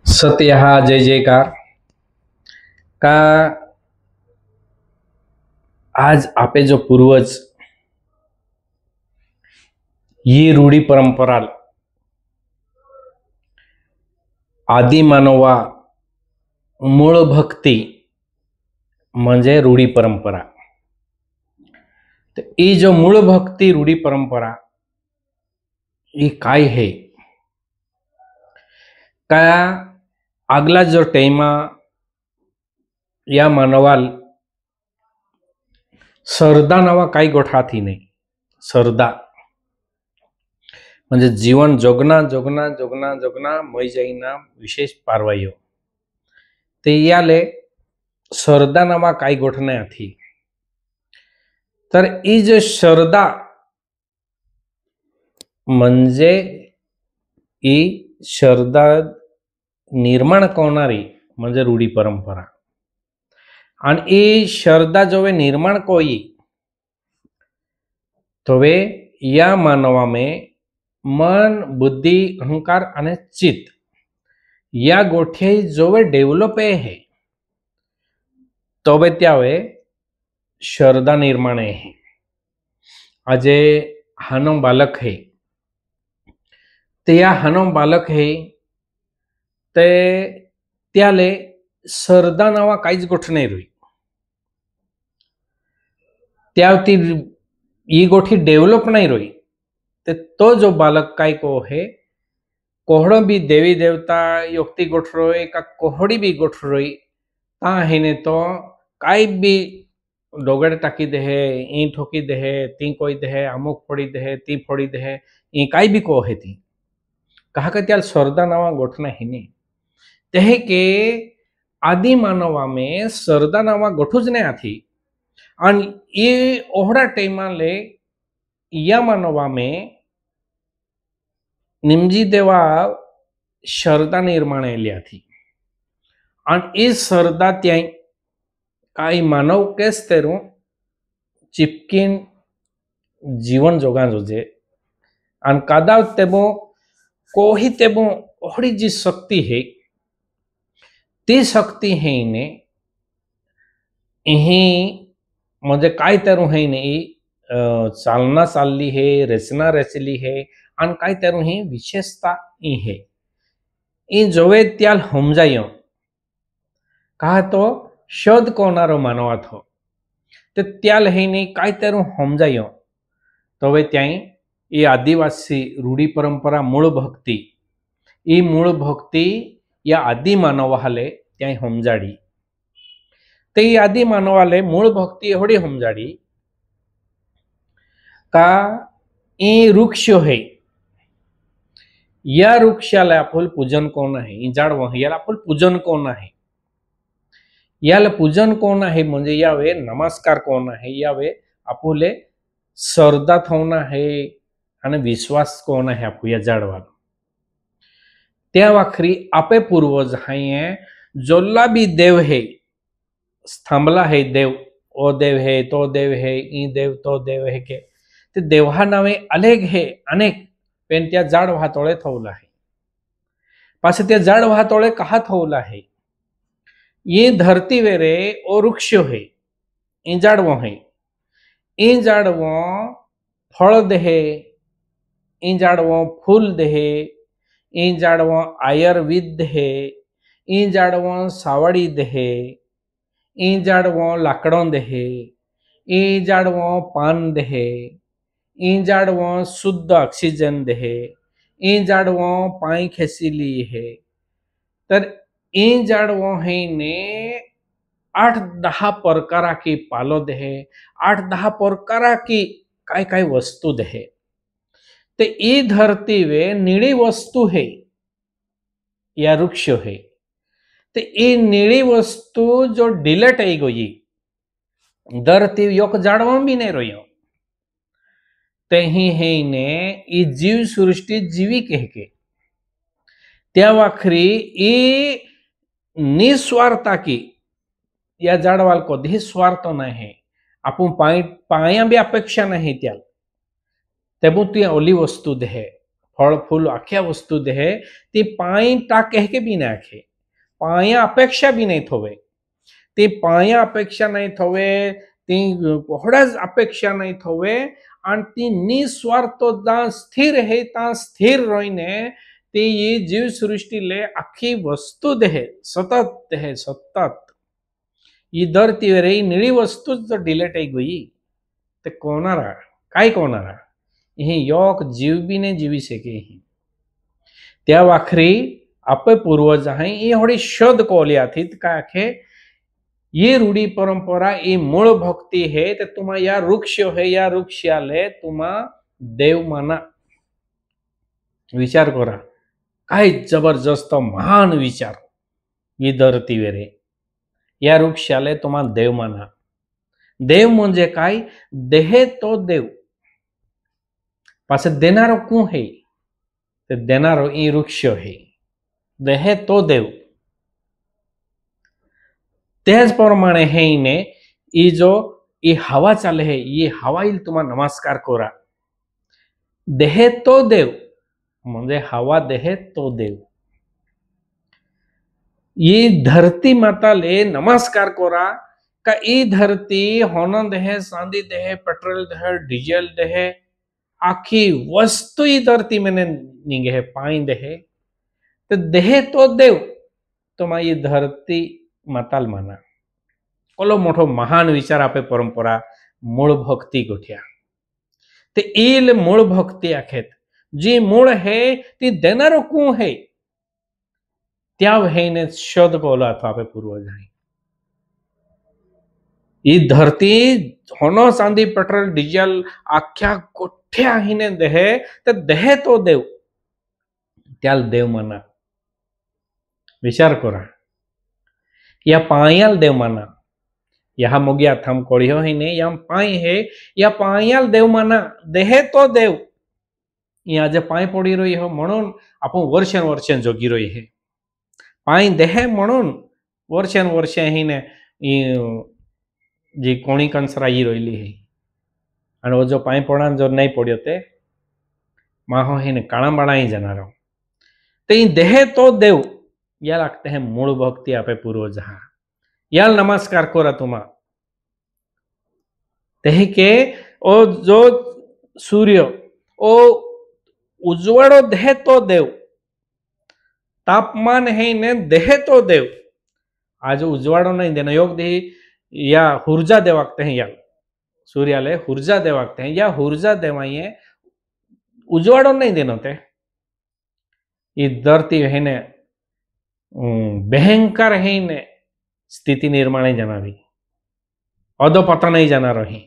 सत्य हा जय जयकार का आज आपे जो पूर्वज ही रूढी परंपरा आदि मानवा मूळ भक्ती म्हणजे रूढी परंपरा। तो ये जो मूळ भक्ती रूढी परंपरा ये काय है का आगला जो टाइमा या मानवाल सरदा नावा काही गोठा थी नहीं। सरदा म्हणजे जीवन जोगना जोगना जोगना जोगना मय जाईना विशेष पारवायो ते याले सरदा नावा काही गोठने थी। तर ई जो सरदा म्हणजे ई शरदा निर्माण करणारी म्हणजे रूढी परंपरा आणि ई शरदा जो निर्माण कोई तो वे या मानवा में मन बुद्धि अहंकार अने चित्त या गोठे जो वे डेवलप है तो वे त्या वे शरदा निर्माण है। आजे हानो बालक है ते या हानो बालक है ते त्याले सरदा नावा काहीच गोठ नाही रोई त्या ती ये गोठी डेवलप नहीं रोई ते तो जो बालक काय को है कोहड़ो भी देवी देवता योक्ति गोठ रोई का कोहड़ी भी गोठ रोई ता है तो काई भी डोगड़ टाकी दे ई ठोकी दे ती कोई दे अमुक फोड़ी दे ती फोड़ी दे ई काई भी को है ती कहा के त्याल सरदा नावा गोठना है नहीं ते के आदि मानवा में सरदा नावा गोठूज ने आथी आणि ये ओहड़ा टाइमा ले या मानवा में निमजी देवा शरदा निर्माण एलिया थी आणि ये सरदा त्या काई मानव केस तेरू चिपकिन जीवन जोगा जोजे आणि कादा तेबो कोही तेबो ओहड़ी जी शक्ति है ती शक्ति है ने यही म्हणजे काय तेरू है ने चालना चालली है रचना रचली है आणि काय तेरू ही विशेषता ई है ई जोवे त्याल समजायो कहा तो शोध कोणारो मानवा थो ते त्याल है नहीं काय तेरू समजायो तो वे त्याई ये आदिवासी रूढी परंपरा मूळ भक्ति ई मूळ भक्ति या आदि मानवाले त्याई समजाड़ी ते आदि मानवाले मूळ भक्ति एवढी समजाड़ी का ई वृक्ष है या वृक्षाला आपण पूजन कोण आहे ई झाड याला आपण पूजन कोण आहे याला पूजन कोण आहे म्हणजे यावे नमस्कार कोण आहे यावे आपुले सरदा थोन आहे आणि विश्वास कोण आहे आपू या झाडवाला त्या वाखरी आपे पूर्वज है जोला भी देव है स्थांबला है देव ओ देव है तो देव है ई देव तो देव है के ते देवहा नावे अनेक है अनेक पेन त्या झाड वाहतोळे थवला है पासे त्या झाड वाहतोळे कहा थवला है ये धरती वेरे ओ वृक्ष है ई झाड़वो है ई झाड़वो फल देहे ई झाड़वो फूल देहे ई झाड़वो आयुर्वेद है ई झाड़वो सावड़ी देहे ई झाड़वो लाकड़ों देहे ई झाड़वो पान देहे ई झाड़वो शुद्ध ऑक्सीजन देहे ई झाड़वो पाई खेसीली है तर ई झाड़वो है ने 8-10 प्रकारा की पालो देहे 8-10 प्रकारा की काय काय वस्तु देहे ते ई धरती वे नीली वस्तु है या वृक्ष है ते ई नीली वस्तु जो डिलेट आई गई धरती योक झाड़वा भी नहीं रही ते ही है ने ई जीव सृष्टि जीवी कह के त्या वाखरी ई निस्वार्था की या झाड़वाल को धी स्वार्थ नहीं है आपण पाया भी अपेक्षा नहीं त्याल तेबू ती ओली वस्तु देहे फल फूल आख्या वस्तु देहे ती पाई टा कह के भी नाखे, पाया अपेक्षा भी नहीं थोवे, ती पाया अपेक्षा नहीं थोवे, ती होड़ज अपेक्षा नहीं थोवे, आणि ती निस्वार्थ स्थिर है ता स्थिर रहीने ती ये जीव सृष्टि ले आखी वस्तु देहे सतत देहे सतत ये धरती रे निळी वस्तु जर डिलेट आई गई ते कोणारा काय कोणारा यही योक जीव भी ने जीवी सके ही त्या वाखरी आपे पूर्वज हैं ये होड़ी शोध कोलिया थी का आखे ये रूढ़ी परंपरा ये मूल भक्ति है ते तुमा या वृक्ष है या वृक्षाले तुमा देव माना विचार करा काय जबरदस्त महान विचार ये धरती वेरे या वृक्षाले तुमा देव माना देव म्हणजे काय देहे तो देव पासे देनारो कु है ते देनारो ई वृक्ष है देहे तो देव तेज प्रमाणे है इने ई जो ये हवा चाले है ये हवा इल तुमा नमस्कार कोरा देहे तो देव म्हणजे हवा देहे तो देव ये धरती माता ले नमस्कार कोरा का ई धरती होन देहे चांदी देहे पेट्रोल देहे डीजल देहे आखी वस्तु ही धरती मैंने निगे है पाई देहे तो देहे तो देव तो मा ये धरती माताल माना ओलो मोठो महान विचार आपे परंपरा मूळ भक्ति गोठ्या ते इल मूळ भक्ति आखेत जी मूळ है ती देनारो कु है त्या ने शोध कोला था आपे पूर्वज है ये धरती होनो चांदी पेट्रोल डीजल आख्या कोठ्या हिने देहे ते देहे तो देव त्याल देव माना विचार करा या पायाल देव माना यहाँ मुगिया थम कोड़ियो ही ने या पाई है या पायाल देव माना देहे तो देव यहाँ जे पाय पड़ी रही हो म्हणून आपण वर्षन वर्षन जोगी रही है पाय देहे म्हणून वर्षन वर्ष ही ने जी कोणी कंसराई रही है आणि वो जो पाय पड़ा जो नहीं पड़ियो ते माहो ही ने काणा बाणा ही जनारो ते देहे तो देव या लगते हैं मूल भक्ति आपे पूर्वज हा याल नमस्कार कोरा तुमा तेही के ओ जो सूर्य ओ उज्वड़ो देहे तो देव तापमान है ने देहे तो देव आज उज्वाड़ो नहीं देना योग दे या ऊर्जा देवागते हैं या सूर्याले ऊर्जा देवागते हैं या ऊर्जा देवाइए उज्वाड़ो नहीं देना ते ये धरती है ने भयंकर है ने स्थिति निर्माण जनावी अधोपतन नहीं जाना रही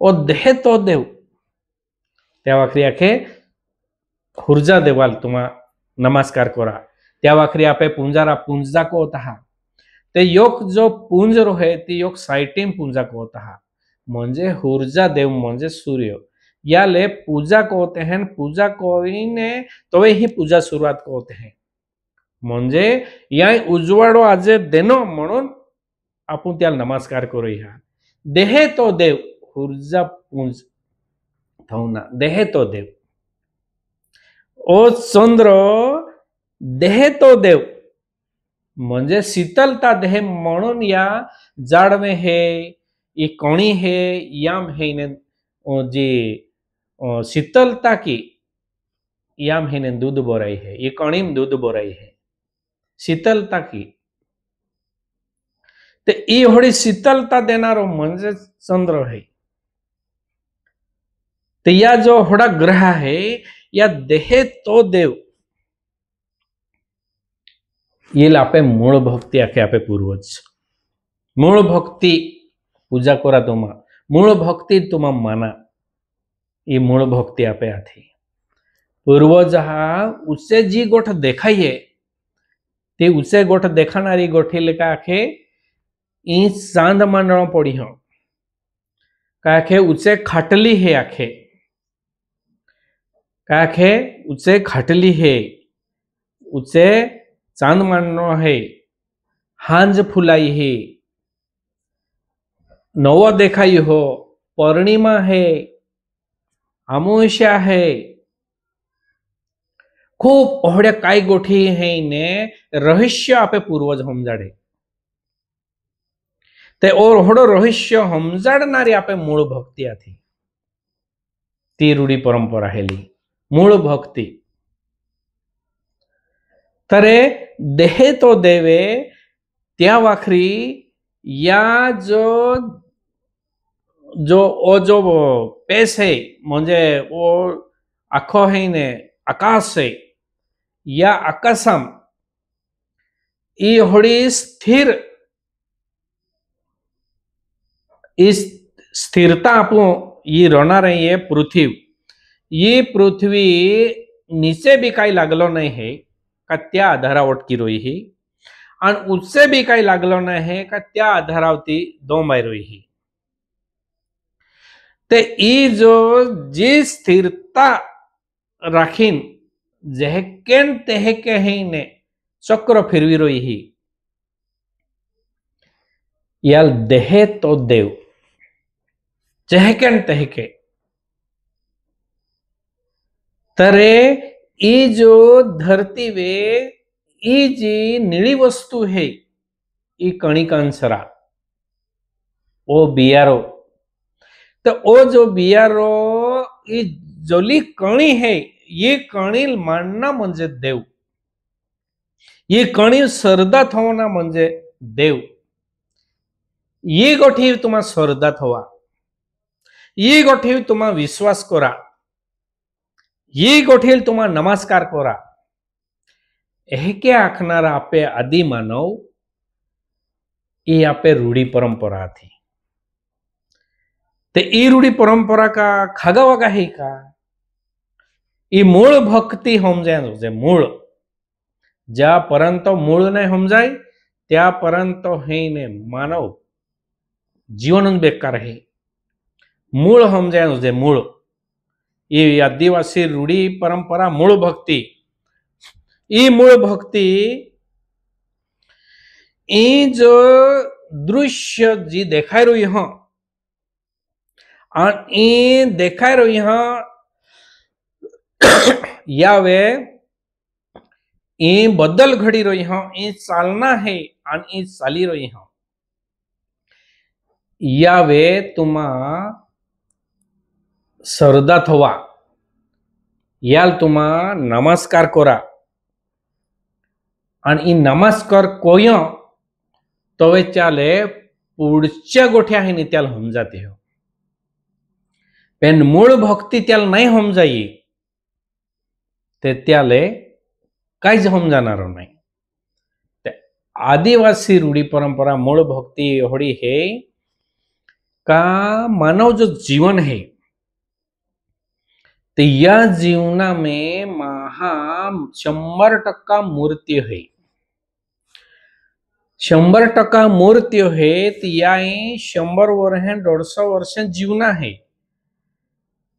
ओ देहे तो देव त्या वाखरी आखे ऊर्जा देवाल तुमा नमस्कार कोरा त्या वाखरी आपे पुंजारा पुंजा को होता ते योग जो पुंज रोहे ती योग साइटिम पुंजा को होता म्हणजे ऊर्जा देव म्हणजे सूर्य याले पूजा को होते हैं पूजा कोने तो ही पूजा शुरुआत को होते हैं म्हणजे या उज्वाडो आज देनो म्हणून आपण त्याला नमस्कार करूया देहे तो देव ऊर्जा पुंज थौना देहे तो देव ओ चंद्र देहे तो देव म्हणजे शीतलता देहे म्हणून या जाडवे हे ये कणी है याम है ने जी शीतलता की याम है ने दूध बोराई है ये कणीम दूध बोराई है शीतलता की ते ई होड़ी शीतलता देनारो म्हणजे चंद्र है ते या जो होड़ा ग्रह है या देहे तो देव ये लापे मूल भक्ति आखे आपे पूर्वज मूल भक्ति पूजा करा तुमा मूल भक्ति तुमा माना ये मूल भक्ति आपे आथी पूर्वज हा उसे जी गोठ देखाइए ते उसे गोठ देखानारी गोठी लेका आखे ई चांद मंडल पड़ी हो काखे उसे खटली है आखे काखे उसे खटली है उसे चांद मांडनो है हांज फुलाई है नव देखाई हो पूर्णिमा है अमावस्या है खूब ओहड्या काय गोठी है ने रहस्य आपे पूर्वज समजाडे ते ओहडो रहस्य समजाडणारी आपे मूळ भक्ती आथी ती रूढी परंपरा हेली मूळ भक्ती तरे देहे तो देवे त्या वाखरी या जो जो ओ जो पेस है म्हणजे ओ आखो है ने आकाश है या आकाशम ई होडी स्थिर इस स्थिरता आपू ये रहणार है ये पृथ्वी नीचे भी काही लागलो नहीं है का त्या आधारावटकी रोई ही आणि उससे भी काही लागलो नहीं है का त्या आधारावती दो माय रोई ही ते ई जो जी स्थिरता राखीन जहकेन तेहके ही ने चक्र फिरवी रोई ही याल देहे तो देव जहकेन तेहके तरे ई जो धरती वे ई जी नीली वस्तु है ई कणिकांसरा ओ बियारो तो ओ जो बियारो ई जोली कणी है ये कणी मानना म्हणजे देव ये कणी सरदात होना म्हणजे देव ये गोठी तुम्हा सरदात हवा ये गोठी तुम्हा विश्वास करा ये गोठी तुम्हा नमस्कार करा एके आखनारा आपे आदि मानव ये आपे रूढ़ी परंपरा थी ते ई रूढ़ी परंपरा का खागावा का है का ई मूळ भक्ति समजाय मूळ ज्या परंत मूळ नहीं समजाय त्या परंत है ने मानव जीवन बेकार है मूळ समजाय मूळ ये आदिवासी रूढ़ी परंपरा मूळ भक्ति ई मूळ भक्ति ई जो दृश्य जी देखाय रही हाँ ई देखाय रही हाँ यावे ई बदल घड़ी रही हाँ ई चालना है आणि ई चाली रही हाँ यावे तुम्हा सरदा थवा याल तुम्हा नमस्कार करा आणि ई नमस्कार कोय तवे चाले पुढच्या गोठ्या है नी त्याला समजाते हो पेन मूळ भक्ति त्याला नहीं समजाई ते त्याले काहीच समजाणार नाही आदिवासी रूढ़ी परंपरा मूळ भक्ति होड़ी है का मानव जो जीवन है तो यह जीवना में महा 100% मूर्ति है 100% मूर्ति है तो या 100 वर्ष 150 वर्ष जीवना है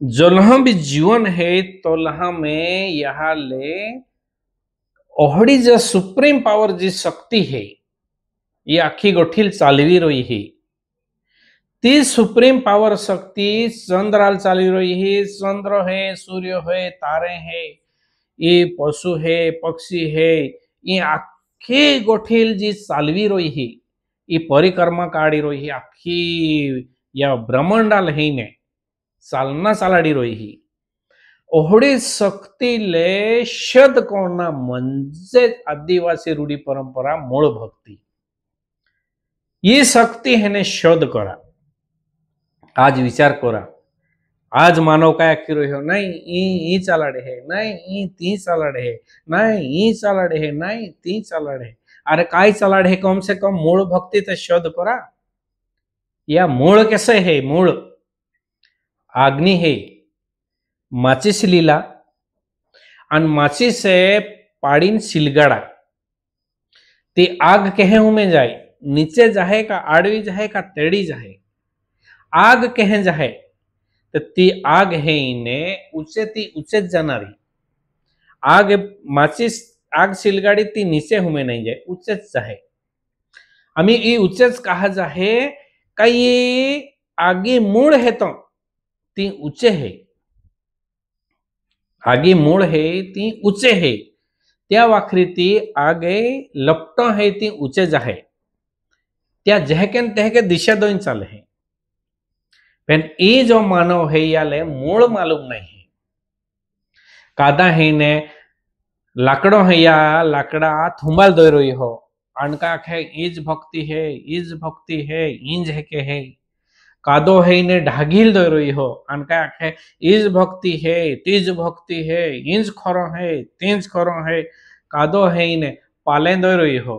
जोलहा भी जीवन है तो लहा में यहाँ ले ओहड़ी जो सुप्रीम पावर जी शक्ति है ये आखी गोठील चालवी रही है ती सुप्रीम पावर शक्ति चंद्राल चाली रही है चंद्र है सूर्य है तारे है ये पशु है पक्षी है ये आखी गोठील जी चालवी रही है ये परिक्रमा काढ़ी रही है आखी या ब्रह्मांडाल है ने चालना चालाडी रही ही ओहड़ी शक्ति ले शद कोणा म्हणजे आदिवासी रूढ़ी परंपरा मूळ भक्ति ये शक्ति है ने शोध करा आज विचार करा आज मानव काय आखी रह्यो नहीं ई चालाडे है नहीं ई ती चालाडे है नहीं ई चालाडे है नहीं ती चालाडे है अरे काय चालाडे है कम से कम मूळ भक्ति ते शोध करा या मूळ कैसे है मूळ आग्नि है माचिस लीला और माचिस से पाड़ीन सिलगाड़ा ती आग कहे में जाए नीचे जाए का आड़वी जाए का तेड़ी जाए आग कहे जाए तो ती आग है इन्हें ऊंचे ती ऊंचे जानारी आग माचिस आग सिलगाड़ी ती नीचे हुमे नहीं जाए ऊंचे जाए आम्ही ई ऊंचेच कहा जाए कई आगे मूळ है तो ती ऊंचे है आगे मूळ है ती ऊंचे है त्या वाखरी ती आगे लपटो है ती ऊंचे जाहे त्या जहके तहके दिशा दोन चाले है पेन ये जो मानव है याले मूळ मालूम नहीं है कादा है ने लाकड़ो है या लाकड़ा थुंबाल दो रही हो अनका है ईज भक्ति है इंज है के है कादो है ने ढागील दो रही हो अनका है इज भक्ति है तीज भक्ति है इंज खरो है तीज खरो है कादो है ने पाले दो रही हो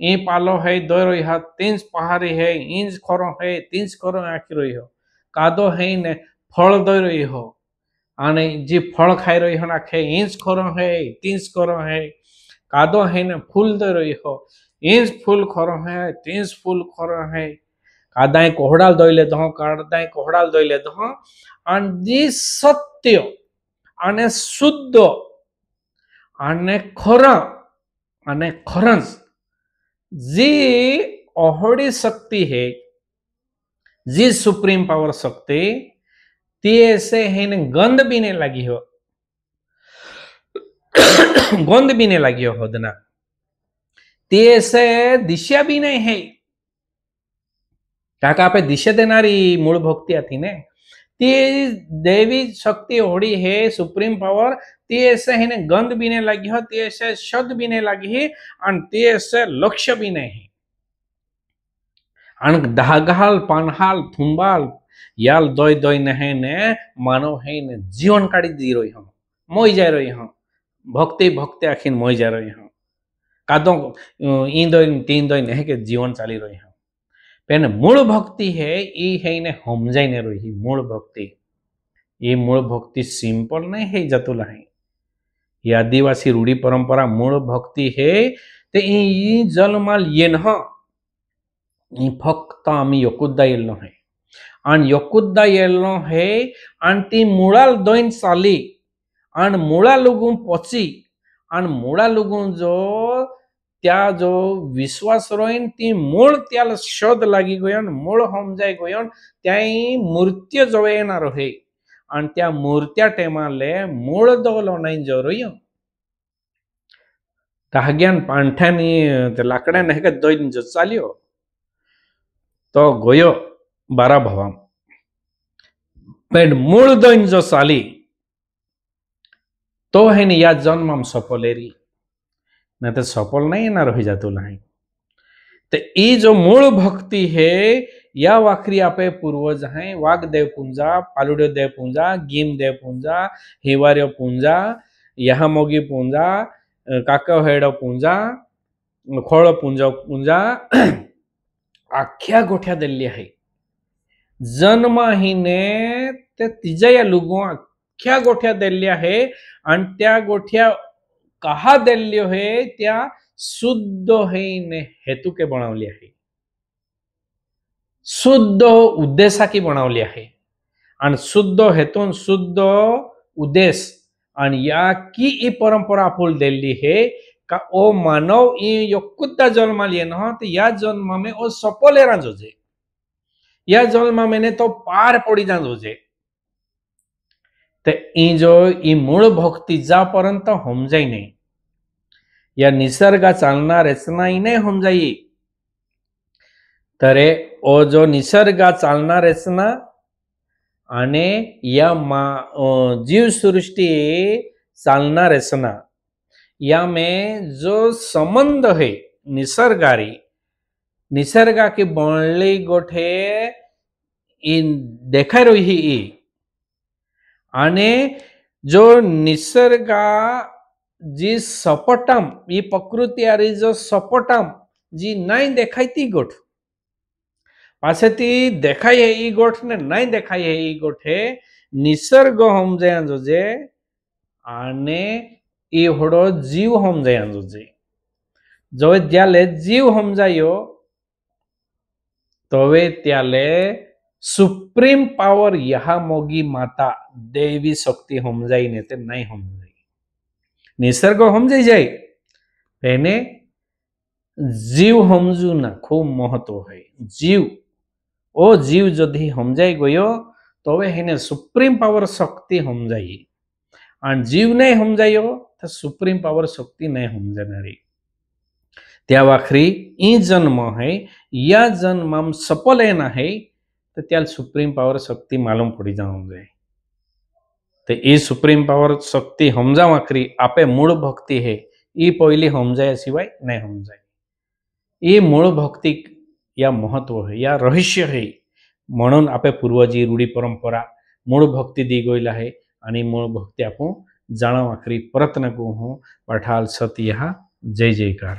ई पालो है दो रही हो तीज पहाड़ी है इंज खरो है तीज खरो आखी रही हो कादो है ने फल दो रही हो आने जी फल खाई रही हो ना खे इंच खरो है तीस खरो है कादो है ने फूल दे रही हो इंच फूल खरो है तीस फूल खरो है कादाय कोहड़ाल दोइले दो कादाय कोहड़ाल दोइले दो आणि जी सत्य आणि शुद्ध आणि खरं आणि खरंच जी अहोडी शक्ती है जी सुप्रीम पावर शक्ति ती ऐसे है ने गंध भी नहीं लगी हो गंध भी नहीं लगी हो होदना ती ऐसे दिशा भी नहीं है काका पे दिशा देनारी मूल भक्ति थी ने ती देवी शक्ति होड़ी है सुप्रीम पावर ती ऐसे है ने गंध भी नहीं लगी हो ती ऐसे शब्द भी नहीं लगी है और ती ऐसे लक्ष्य भी नहीं है और दागाल पानहाल थुंबाल याल दोय दोय नहे ने मानव है ने जीवन काढ़ी दी रही हम मोई जा रही हम भक्ति भक्ति आखिन मोई जा रही हम कादो इन दोय तीन दोय नहे के जीवन चाली रही हम पेन मूल भक्ति है ई है ने समझाई ने रही मूल भक्ति ये मूल भक्ति सिंपल नहीं है जतुला है ये आदिवासी रूढ़ी परंपरा मूल भक्ति है ते ई जलमाल ये न फक्त आम्ही योकुद्दा येल्लो है आणि योकुद्दा येल्लो है आणि ती मुळाल दोन चाली आणि मुळा लुगून पोची आणि मुळा लुगून जो त्या जो विश्वास रोइन ती मूळ त्याला शोध लागी गयोन मूळ समजाय गयोन त्याई मूर्त्य जवे ना रहे आणि त्या मूर्त्या टेमाले मूळ दोलो नाही जो रयो ताग्यान पांठानी ते लाकड्यान हेक दोन जो चालियो तो गयो बारा भावा पण मूळ दोन जो चाली तो है या जन्म सफलेरी ना तो सफल नहीं ना रही जातो नहीं तो ये जो मूल भक्ति है या वाखरी आपे पूर्वज हैं वाघ देव पुंजा पालुड्यो देव पुंजा गीम देव पुंजा हिवार्यो पुंजा यहामोगी पुंजा काका हेडो पुंजा खोळ पुंजा पुंजा आख्या गोठ्या दिल्ली आहे जन्माहीने ते तिजा या लुगो आख्या गोठ्या दिल्ली आहे आणि त्या गोठ्या कहा दिल्ली है त्या शुद्ध है ने हेतु के बनावली आहे शुद्ध उद्देशा की बनावली आहे आणि शुद्ध हेतून शुद्ध उद्देश आणि या की ई परंपरा आपुल दिल्ली है का ओ मानव ई योकुद्दा जन्म लिए न तो या जन्म में ओ सफलेरा जोजे या जन्म में ने तो पार पड़ी जा जोजे ते ई जो ई मूळ भक्ती जापर्यंत समजाई नाही या निसर्गा चालना रचना ही नहीं समजाई तरे ओ जो निसर्गा चालना रचना आने या जीव सृष्टि चालना रचना या में जो संबंध है निसर्गारी निसर्गा की बनली गोठे इन देखा रही आने जो निसर्गा जी सपटम ये प्रकृति आरी जो सपटम जी नहीं देखाई ती गोठ पासे ती देखाई है ई गोठ ने नहीं देखाई है ई गोठे निसर्ग समजे जोजे आने ई होडो जीव समजे जोजे जो ज्याले जीव समजायो तोवे त्याले सुप्रीम पावर यहा मोगी माता देवी शक्ति समजाई ने ते नहीं समजाई निसर्ग समझी जाए पेने जीव समझू ना खूब महत्व है जीव ओ जीव जदि समझाई गयो तो वे हेने सुप्रीम पावर शक्ति समझाई आणि जीव नाही समजायो तर सुप्रीम पावर शक्ती नाही समजणारी. त्या वाखरी ई जन्म है या जन्म सफल है तो त्या सुप्रीम पावर शक्ति मालूम पड़ी जाऊं जाए. तो ये सुप्रीम पावर शक्ति समजा वाखरी आपे मूळ भक्ति है ये पहली समजाया सिवाय नहीं समजाय. ये मूळ भक्ति या महत्व है या रहस्य है म्हणून आपे पूर्वजी रूढी परंपरा मूळ भक्ति दी गयला है आणि मूळ भक्ति आपण जाणा वाखरी प्रयत्न को हूँ पठाल सत यहाँ जय जयकार.